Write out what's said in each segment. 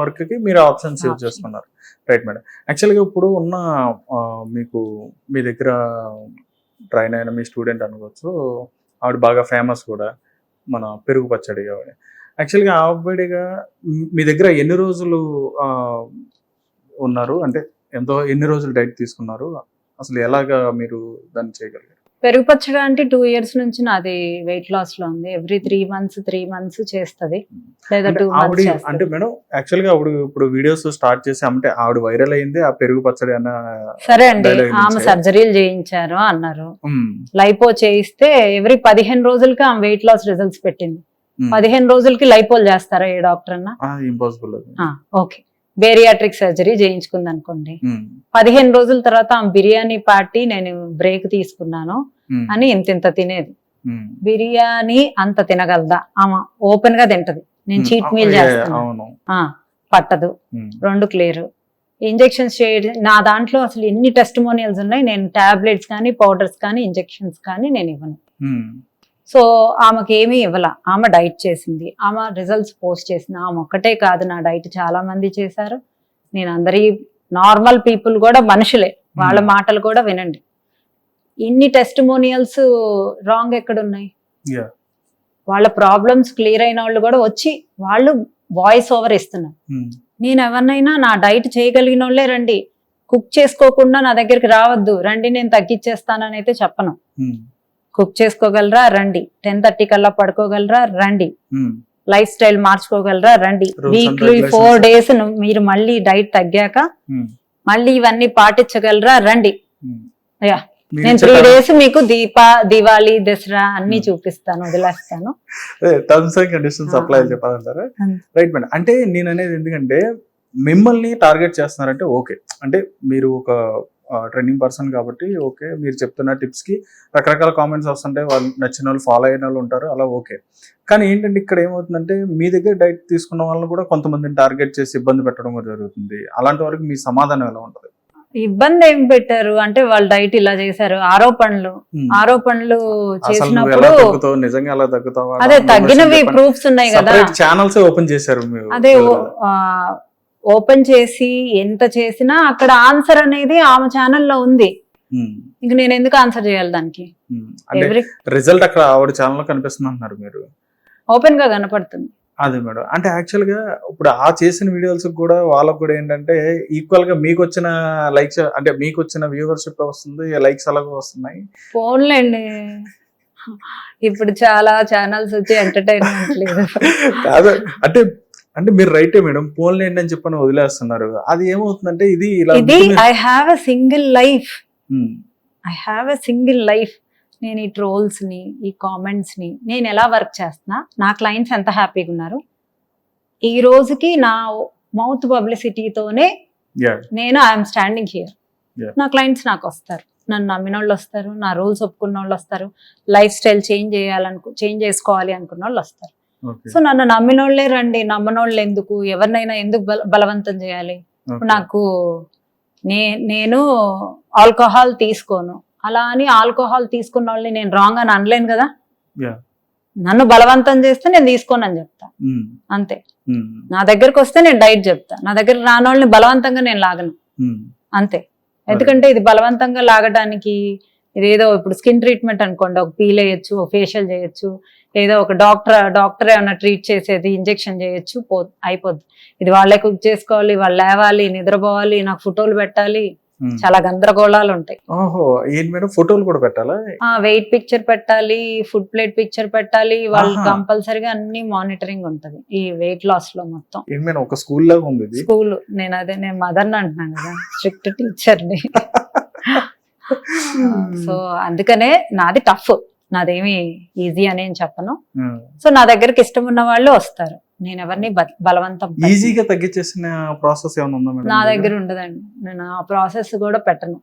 వర్క్కి మీరు options use చేసుకున్నారు. Right madam. యాక్చువల్గా ఇప్పుడు ఉన్న మీకు మీ దగ్గర ట్రైన్ అయిన మీ స్టూడెంట్ అనుకోవచ్చు, ఆవిడ బాగా ఫేమస్ కూడా, మన పెరుగు పచ్చడి ఆవిడ. యాక్చువల్గా ఆవిడగా మీ దగ్గర ఎన్ని రోజులు ఉన్నారు, అంటే ఎన్ని రోజులు డైట్ తీసుకున్నారు, అసలు ఎలాగా మీరు దాన్ని చేయగలిగారు? పెరుగు పచ్చడి అంటే 2 years నుంచి నాది వెయిట్ లాస్ లో ఉంది. ఎవ్రీ 3 months చేస్తుంది, లేదా 2 months చేస్తుంది. అంటే మేడం యాక్చువల్గా ఆవిడ ఇప్పుడు వీడియోస్ స్టార్ట్ చేసి అంటే ఆవిడ వైరల్ అయింది ఆ పెరుగు పచ్చడి అన్న. సరే అండి, ఆమె సర్జరీలు చేయించారు అన్నారు, లైపో చేయిస్తే ఎవ్రీ 15 రోజులకి ఆమె వెయిట్ లాస్ రిజల్ట్స్ పెట్టింది. 15 రోజులకి లైపోల్ చేస్తారా ఏ డాక్టర్ అన్నా? ఇంపాసిబుల్. ఓకే, బేరియాట్రిక్ సర్జరీ చేయించుకుంది అనుకోండి, 15 రోజుల తర్వాత ఆమె బిర్యానీ పార్టీ నేను బ్రేక్ తీసుకున్నాను అని ఇంత తినేది. బిర్యానీ అంత తినగలదా? ఆమె ఓపెన్ గా తింటది, నేను చీట్ మీల్ చేస్తాను, పట్టదు. 2 క్లియర్. ఇంజెక్షన్స్ చేయడం నా దాంట్లో అసలు ఎన్ని టెస్టిమోనియల్స్ ఉన్నాయి. నేను టాబ్లెట్స్ కానీ పౌడర్స్ కానీ ఇంజెక్షన్స్ కానీ నేను ఇవ్వను. సో ఆమెకి ఏమీ ఇవ్వాల, ఆమె డైట్ చేసింది, ఆమె రిజల్ట్స్ పోస్ట్ చేసింది. ఆమె ఒక్కటే కాదు, నా డైట్ చాలా మంది చేశారు. నేను అందరి నార్మల్ పీపుల్ కూడా మనుషులే, వాళ్ళ మాటలు కూడా వినండి. ఇన్ని టెస్టిమోనియల్స్ రాంగ్ ఎక్కడున్నాయి? వాళ్ళ ప్రాబ్లమ్స్ క్లియర్ అయిన వాళ్ళు కూడా వచ్చి వాళ్ళు వాయిస్ ఓవర్ ఇస్తున్నారు. నేను ఎవరినైనా నా డైట్ చేయగలిగిన వాళ్ళే రండి, కుక్ చేసుకోకుండా నా దగ్గరికి రావద్దు, రండి నేను తగ్గించేస్తానని అయితే చెప్పను. కుక్ చేసుకోగలరా రండి, 10:30 కల్లా పడుకోగలరా రండి, లైఫ్ స్టైల్ మార్చుకోగలరా రండి, వీక్లీ 4 days మీరు మళ్ళీ డైట్ తగ్గాక మళ్ళీ ఇవన్నీ పాటించగలరా రండి. నేను 3 days మీకు దివాళీ దసరా అన్ని చూపిస్తాను, వదిలేస్తాను. టర్మ్స్ అండ్ కండిషన్స్ అప్లై చెప్పాలంటారా? Right madam. అంటే నేను అనేది ఎందుకంటే మిమ్మల్ని టార్గెట్ చేస్తున్నారంటే ఓకే, అంటే మీరు ఒక ట్రెండింగ్ పర్సన్ కాబట్టి ఓకే, మీరు చెప్తున్న టిప్స్ కి రకరకాల కామెంట్స్ వస్తుంటాయి, వాళ్ళు నచ్చిన వాళ్ళు ఫాలో అయిన వాళ్ళు ఉంటారు, అలా ఓకే. కానీ ఏంటంటే ఇక్కడ ఏమవుతుందంటే మీ దగ్గర డైట్ తీసుకున్న వాళ్ళని కూడా కొంతమందిని టార్గెట్ చేసి ఇబ్బంది పెట్టడం కూడా జరుగుతుంది. అలాంటి వరకు మీ సమాధానం ఎలా ఉంటుంది? ఇబ్బంది ఏం పెట్టారు అంటే వాళ్ళు డైట్ ఇలా చేశారు, ఆరోపణలు చేసినప్పుడు నిజంగా అలా తగ్గుతావా? అదే తగ్గినవి ప్రూఫ్స్ ఉన్నాయి కదా, ఛానల్స్ ఓపెన్ చేశారు. అదే ఓపెన్ చేసి ఎంత చేసినా అక్కడ ఆన్సర్ అనేది ఆమె ఛానల్లో ఉంది. ఇంక నేను ఎందుకు ఆన్సర్ చేయాలి దానికి? రిజల్ట్ అక్కడ ఆవిడ ఛానల్లో కనిపిస్తుంది అంటున్నారు మీరు, ఓపెన్ గా కనపడుతుంది. అదే మేడం. అంటే యాక్చువల్ గా ఇప్పుడు ఆ చేసిన వీడియోస్ కూడా వాళ్ళకు కూడా ఏంటంటే ఈక్వల్ గా మీకు వచ్చిన లైక్స్, అంటే మీకు వచ్చిన వ్యూవర్షిప్ వస్తుంది, లైక్స్ అలాగే వస్తున్నాయి. ఫోన్లేండి, ఇప్పుడు చాలా ఛానల్స్ వచ్చి ఎంటర్టైన్మెంట్ లేదు కాదు. అంటే మీరు రైటే మేడం, ఫోన్లు ఏంటని చెప్పని వదిలేస్తున్నారు. అది ఏమవుతుందంటే ఇది I have a single life. నేను ఈ ట్రోల్స్ ని, ఈ కామెంట్స్ ని నేను ఎలా వర్క్ చేస్తున్నా, నా క్లయింట్స్ ఎంత హ్యాపీగా ఉన్నారు, ఈ రోజుకి నా మౌత్ పబ్లిసిటీతోనే నేను ఐఎమ్ స్టాండింగ్ హియర్. నా క్లయింట్స్ నాకు వస్తారు, నన్ను నమ్మిన వాళ్ళు వస్తారు, నా రూల్స్ ఒప్పుకున్న వాళ్ళు వస్తారు, లైఫ్ స్టైల్ చేంజ్ చేసుకోవాలి అనుకున్న వాళ్ళు వస్తారు. సో నన్ను నమ్మినోళ్లే రండి, నమ్మనోళ్ళు ఎందుకు? ఎవరినైనా ఎందుకు బలవంతం చేయాలి? నాకు నేను ఆల్కహాల్ తీసుకోను, అలా అని ఆల్కహాల్ తీసుకున్న వాళ్ళని నేను రాంగ్ అని అనలేను కదా. నన్ను బలవంతం చేస్తే నేను తీసుకోను అని చెప్తా, అంతే. నా దగ్గరకు వస్తే నేను డైట్ చెప్తా, నా దగ్గర రానోళ్ళని బలవంతంగా నేను లాగను, అంతే. ఎందుకంటే ఇది బలవంతంగా లాగడానికి ఇదేదో ఇప్పుడు స్కిన్ ట్రీట్మెంట్ అనుకోండి, ఒక పీల్ వేయచ్చు, ఒక ఫేషియల్ చేయొచ్చు, ఏదో ఒక డాక్టర్ ఏమైనా ట్రీట్ చేసేది, ఇంజెక్షన్ చేయొచ్చు, అయిపోద్ది. ఇది వాళ్ళే కుక్ చేసుకోవాలి, వాళ్ళు లేవాలి, నిద్రపోవాలి, నాకు ఫోటోలు పెట్టాలి, చాలా గందరగోళాలు ఉంటాయి. ఓహో, ఏంటి మేడం ఫోటోలు కూడా పెట్టాలా? వెయిట్ పిక్చర్ పెట్టాలి, ఫుడ్ ప్లేట్ పిక్చర్ పెట్టాలి, వాళ్ళు కంపల్సరీగా అన్ని మానిటరింగ్ ఉంటది ఈ వెయిట్ లాస్ లో మొత్తం. ఒక స్కూల్ లాగా ఉంది స్కూల్. నేను మదర్ని అంటున్నాను కదా, స్ట్రిక్ట్ టీచర్ని. సో అందుకనే నాది టఫ్, నాదేమి ఈజీ అని చెప్పను. సో నా దగ్గరికి ఇష్టం ఉన్న వాళ్ళు వస్తారు, నేను ఎవరిని బలవంతం. ఈజీగా తగ్గించేసిన ప్రాసెస్ ఏమైనా ఉందా? నా దగ్గర ఉండదండి, నేను ఆ ప్రాసెస్ కూడా పెట్టను.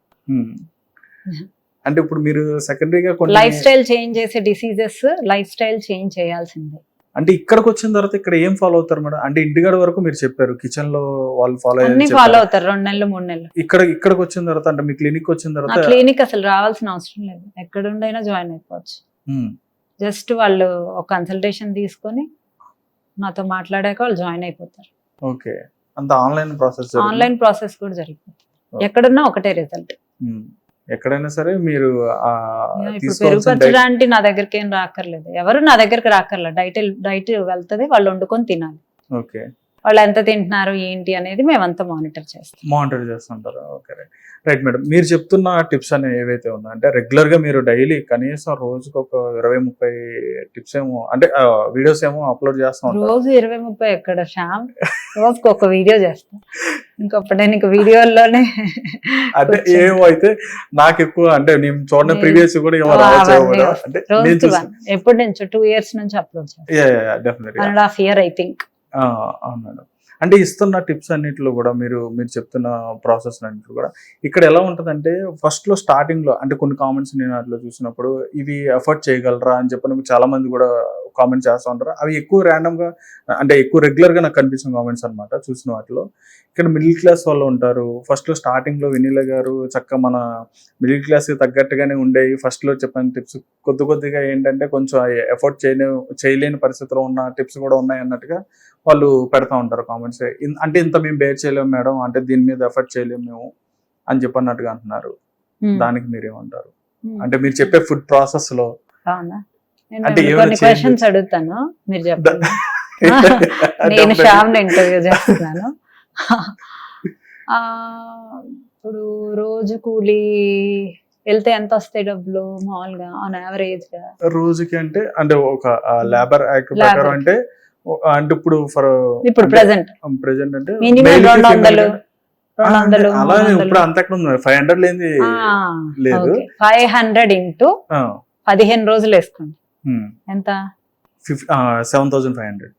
అంటే ఇప్పుడు మీరు సెకండరీగా లైఫ్ స్టైల్ చేంజ్ చేసే డిసీజెస్ లైఫ్ స్టైల్ చేంజ్ చేయాల్సిందే. అంటే ఇక్కడికి వచ్చిన తర్వాత ఇక్కడ ఏం ఫాలో అవుతారు మేడం? అంటే ఇంటికాడ వరకు మీరు చెప్పారు, కిచెన్ లో వాళ్ళు ఫాలో అవుతారు 2 నెలలు 3 నెలలు. ఇక్కడికి వచ్చిన తర్వాత, అంటే మీ క్లినిక్ వచ్చిన తర్వాత? క్లినిక్ అసలు రావాల్సిన అవసరం లేదు, ఎక్కడుండైనా జాయిన్ అయిపోవచ్చు. జస్ట్ వాళ్ళు ఒక కన్సల్టేషన్ తీసుకొని నాతో మాట్లాడాక వాళ్ళు జాయిన్ అయిపోతారు. ఓకే. అంత ఆన్లైన్ ప్రాసెస్ ఆన్లైన్ ప్రాసెస్ కూడా జరిగిపోతుంది, ఎక్కడున్నా ఒకటే రిజల్ట్. ఎక్కడైనా సరే మీరు ఇప్పుడు పెరుగుపరచడానికి నా దగ్గరికి ఏం రాకర్లేదు, ఎవరు నా దగ్గరికి రాకర్లేదు. డైట్ వెళ్తుంది, వాళ్ళు వండుకొని తినాలి. ఓకే, వాళ్ళు ఎంత తింటున్నారు ఏంటి అనేది మేమంతా మానిటర్ చేస్తుంటారు. Okay right madam. మీరు చెప్తున్న టిప్స్ అనేవి ఏవైతే ఉన్నా అంటే రెగ్యులర్ గా మీరు డైలీ కనీసం రోజుకి ఒక 20-30 టిప్స్ ఏమో అంటే వీడియోస్ ఏమో అప్లోడ్ చేస్తా ఉంటారు. రోజు 20-30 ఎక్కడ శ్యామ్, రోజుకి ఒక వీడియో చేస్తాను. ఇంకొకటి నేను ఇంక వీడియోల్లోనే అంటే ఏమో అయితే నాకు ఎక్కువ అంటే నేను చూడని ప్రీవియస్ కూడా ఏమో అంటే ఎప్పుడు నుంచి 2 years నుంచి అప్లోడ్ చేస్తాను, డెఫినెట్లీ 1.5 years ఐ థింక్. అవును మేడం. అంటే ఇస్తున్న టిప్స్ అన్నిటిలో కూడా మీరు చెప్తున్న ప్రాసెస్ అన్నింటిలో కూడా ఇక్కడ ఎలా ఉంటుందంటే ఫస్ట్ లో స్టార్టింగ్ లో అంటే కొన్ని కామెంట్స్ నేను అట్లా చూసినప్పుడు ఇవి ఎఫర్ట్ చేయగలరా అని చెప్పి చాలా మంది కూడా కామెంట్ చేస్తూ ఉంటారు. అవి ఎక్కువ ర్యాండమ్ గా అంటే ఎక్కువ రెగ్యులర్ గా నాకు కనిపించిన కామెంట్స్ అనమాట చూసిన వాటిలో. ఇక్కడ మిడిల్ క్లాస్ వాళ్ళు ఉంటారు. ఫస్ట్ లో స్టార్టింగ్ లో వెన్నెల గారు చక్కగా మన మిడిల్ క్లాస్ కి తగ్గట్టుగానే ఉండేవి. ఫస్ట్ లో చెప్పిన టిప్స్ కొద్దిగా ఏంటంటే కొంచెం ఎఫర్ట్ చేయలేని పరిస్థితిలో ఉన్న టిప్స్ కూడా ఉన్నాయి అన్నట్టుగా వాళ్ళు పెడతా ఉంటారు కామెంట్స్. అంటే ఇంత మేము బేర్ చేయలేము మేడం, అంటే దీని మీద ఎఫర్ట్ చేయలేము మేము అని చెప్పన్నట్టుగా అంటున్నారు. దానికి మీరేమంటారు? అంటే మీరు చెప్పే ఫుడ్ ప్రాసెస్ లో అంటే కొన్ని క్వశ్చన్స్ అడుగుతాను, మీరు చెప్పండి. నేను శ్యామ్ ఇంటర్వ్యూ చేస్తున్నాను. ఇప్పుడు రోజు కూలీ వెళ్తే ఎంత వస్తాయి డబ్బులు మామూలుగా ఆన్ యావరేజ్ గా రోజుకి? అంటే ఒక లేబర్ యాక్ట్ ప్రకారం అంటే ఇప్పుడు ప్రెసెంట్ అంటే మినిమం 200 అలా ఇప్పుడు అంత ఎక్కడ ఉంది? 500 లేదు. 500 ఇంటూ 15 రోజులు వేసుకోండి, ఎంత? 7,500.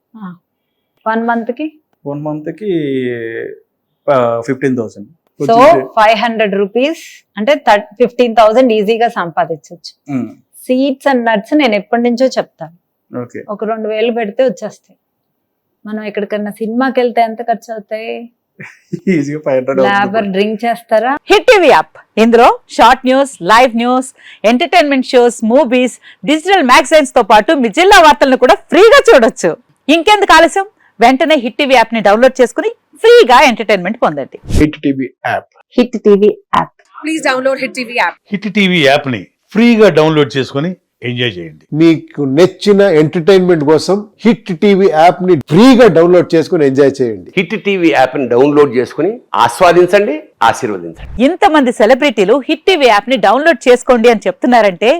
1 month కి 15,000. సో 500 రూపీస్ అంటే 15,000 ఈజీగా సంపాదించవచ్చు. సీడ్స్ అండ్ నట్స్ నేను ఎప్పటి నుంచో చెప్తాను, ఒక 2,000 పెడితే వచ్చేస్తాయి. మనం ఎక్కడికన్నా సినిమాకి వెళ్తే ఎంత ఖర్చు అవుతాయి? లేబర్ డ్రింక్ చేస్తారా? హిట్ టీవీ యాప్, ఇందులో short news, live news, entertainment shows, movies, digital magazines తో పాటు మీ జిల్లా వార్తలను కూడా ఫ్రీగా చూడొచ్చు. ఇంకెందుకు ఆలస్యం, వెంటనే హిట్ టీవీ యాప్ ని డౌన్లోడ్ చేసుకుని ఫ్రీగా ఎంటర్టైన్మెంట్ పొందండి. Hit TV app. Hit TV app. Please download hit TV app. Hit TV app ని ఫ్రీగా డౌన్లోడ్ చేసుకుని ఎంజాయ్ చేయండి. మీకు నచ్చిన ఎంటర్టైన్మెంట్ కోసం హిట్ టీవీ యాప్ ని ఫ్రీగా డౌన్లోడ్ చేసుకుని ఎంజాయ్ చేయండి. హిట్ టీవీ యాప్ ని డౌన్లోడ్ చేసుకుని ఆస్వాదించండి, ఆశీర్వదించండి. ఇంతమంది సెలబ్రిటీలు హిట్ టీవీ యాప్ ని డౌన్లోడ్ చేసుకోండి అని చెప్తున్నారంటే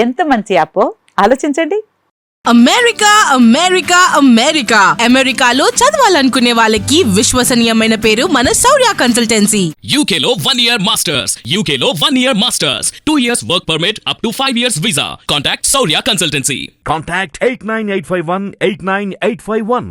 ఎంత మంచి యాప్ ఆలోచించండి. అమెరికా అమెరికా అమెరికా అమెరికాలో చదవాలనుకునే వాళ్ళకి విశ్వసనీయమైన పేరు మన శౌర్య కన్సల్టెన్సీ. UK లో 1 year masters, UK లో 1 year masters, 2 years work permit up to 5 years visa. Contact Saurya Consultancy. Contact 89851 89851.